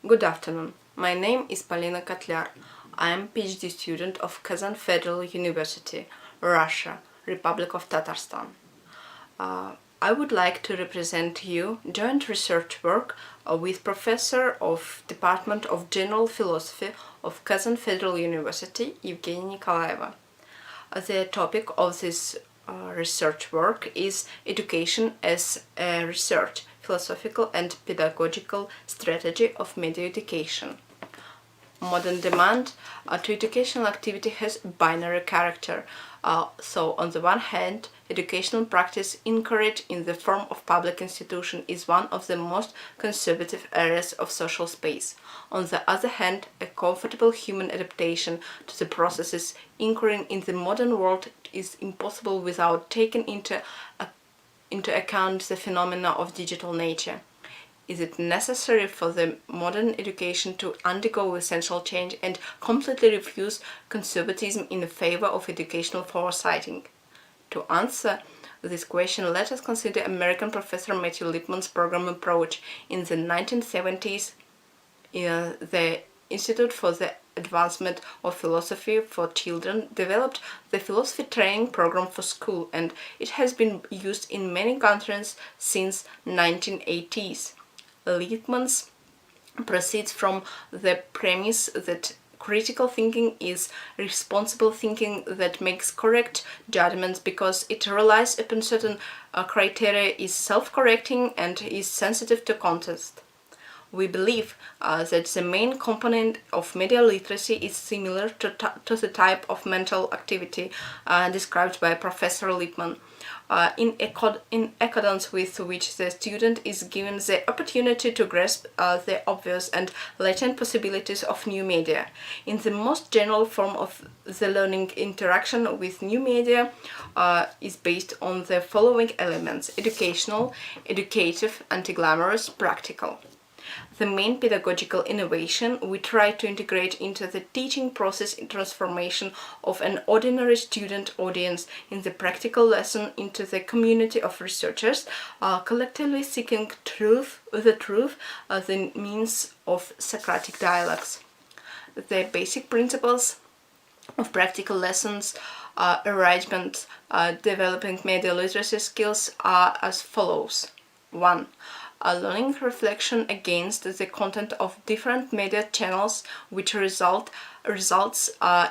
Good afternoon. My name is Polina KOTLIAR. I am PhD student of Kazan Federal University, Russia, Republic of Tatarstan. I would like to represent you joint research work with Professor of Department of General Philosophy of Kazan Federal University, Evgeniya Mikhailovna. The topic of this research work is education as a research, philosophical and pedagogical strategy of media education. Modern demand to educational activity has binary character. So on the one hand, educational practice encouraged in the form of public institution is one of the most conservative areas of social space. On the other hand, a comfortable human adaptation to the processes occurring in the modern world is impossible without taking into account the phenomena of digital nature. Is it necessary for the modern education to undergo essential change and completely refuse conservatism in favor of educational foresighting? To answer this question, let us consider American professor Matthew Lipman's program approach. In the 1970s, the Institute for the Advancement of Philosophy for Children developed the philosophy training program for school, and it has been used in many countries since 1980s. Lipman's proceeds from the premise that critical thinking is responsible thinking that makes correct judgments because it relies upon certain criteria, is self-correcting, and is sensitive to context. We believe that the main component of media literacy is similar to the type of mental activity described by Professor Lipman, in accordance with which the student is given the opportunity to grasp the obvious and latent possibilities of new media. In the most general form of the learning, interaction with new media is based on the following elements: educational, educative, anti-glamorous, practical. The main pedagogical innovation we try to integrate into the teaching process in transformation of an ordinary student audience in the practical lesson into the community of researchers, collectively seeking the means of Socratic dialogues. The basic principles of practical lessons arrangement developing media literacy skills are as follows. 1. A learning reflection against the content of different media channels, which results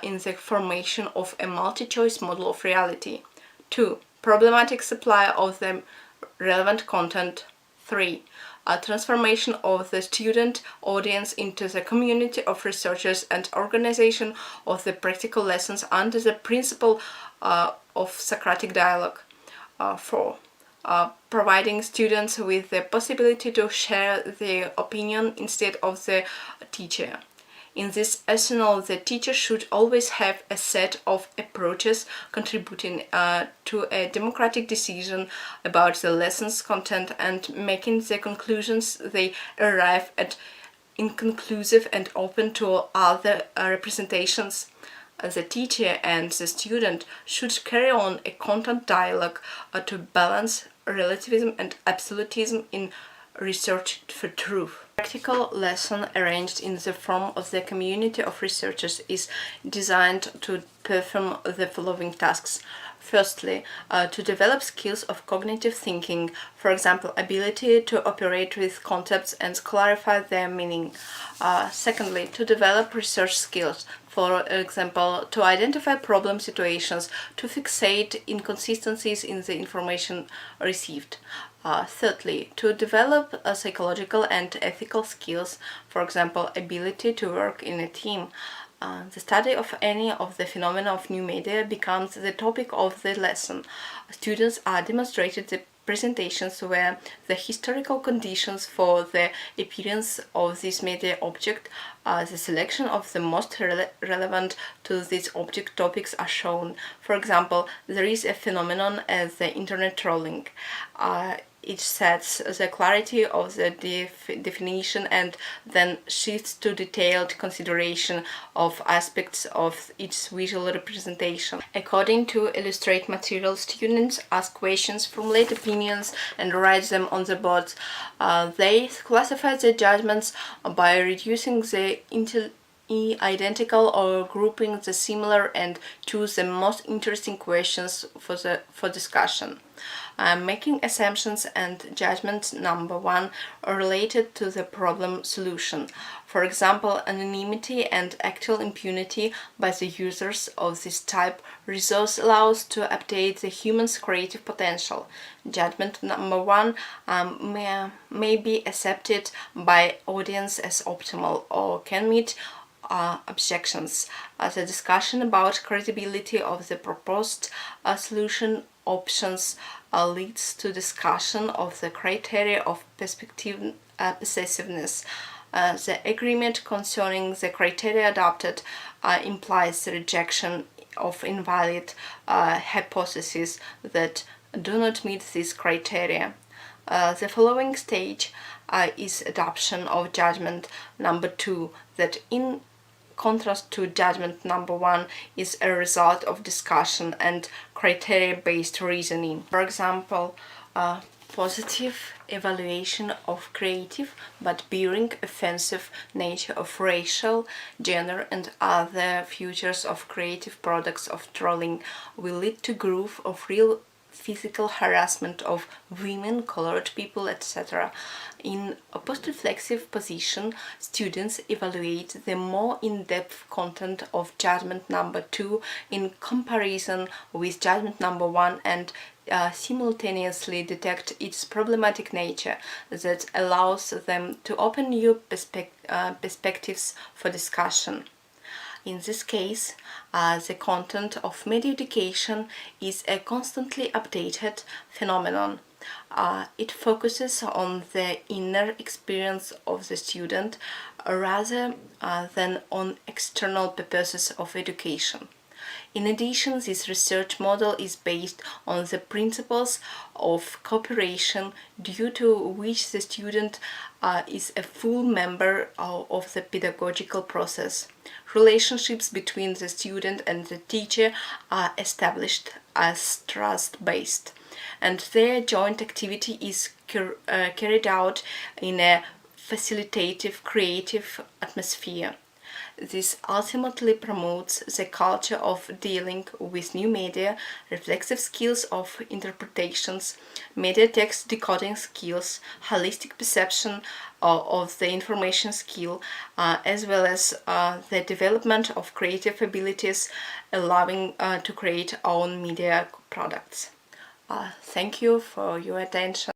in the formation of a multi-choice model of reality. 2. Problematic supply of the relevant content. 3. A transformation of the student audience into the community of researchers and organization of the practical lessons under the principle of Socratic dialogue. 4. Providing students with the possibility to share their opinion instead of the teacher. In this arsenal, the teacher should always have a set of approaches contributing to a democratic decision about the lesson's content and making the conclusions they arrive at inconclusive and open to other representations. The teacher and the student should carry on a content dialogue to balance relativism and absolutism in research for truth. Practical lesson arranged in the form of the community of researchers is designed to perform the following tasks. Firstly, to develop skills of cognitive thinking, for example, ability to operate with concepts and clarify their meaning. Secondly, to develop research skills, for example, to identify problem situations, to fixate inconsistencies in the information received. Thirdly, to develop psychological and ethical skills, for example, ability to work in a team. The study of any of the phenomena of new media becomes the topic of the lesson. Students are demonstrated the presentations where the historical conditions for the appearance of this media object, the selection of the most relevant to this object topics are shown. For example, there is a phenomenon as the internet trolling. it sets the clarity of the definition and then shifts to detailed consideration of aspects of its visual representation. According to illustrate material, students ask questions, formulate opinions and write them on the boards. They classify their judgments by reducing the identical or grouping the similar and choose the most interesting questions for discussion. Making assumptions and judgment number 1 are related to the problem solution. For example, anonymity and actual impunity by the users of this type resource allows to update the human's creative potential. Judgment number 1 may be accepted by audience as optimal or can meet objections. The discussion about credibility of the proposed solution options leads to discussion of the criteria of persuasiveness. The agreement concerning the criteria adopted implies the rejection of invalid hypotheses that do not meet these criteria. The following stage is adoption of judgment number 2 that in contrast to judgment number 1 is a result of discussion and criteria-based reasoning. For example, positive evaluation of creative but bearing offensive nature of racial, gender and other features of creative products of trolling will lead to growth of real physical harassment of women, colored people, etc. In a post-reflexive position, students evaluate the more in-depth content of judgment number 2 in comparison with judgment number 1 and simultaneously detect its problematic nature that allows them to open new perspectives for discussion. In this case, the content of media education is a constantly updated phenomenon. It focuses on the inner experience of the student rather than on external purposes of education. In addition, this research model is based on the principles of cooperation due to which the student is a full member of the pedagogical process. Relationships between the student and the teacher are established as trust-based, and their joint activity is carried out in a facilitative, creative atmosphere. This ultimately promotes the culture of dealing with new media, reflexive skills of interpretations, media text decoding skills, holistic perception of the information skill, as well as the development of creative abilities, allowing to create own media products. Thank you for your attention.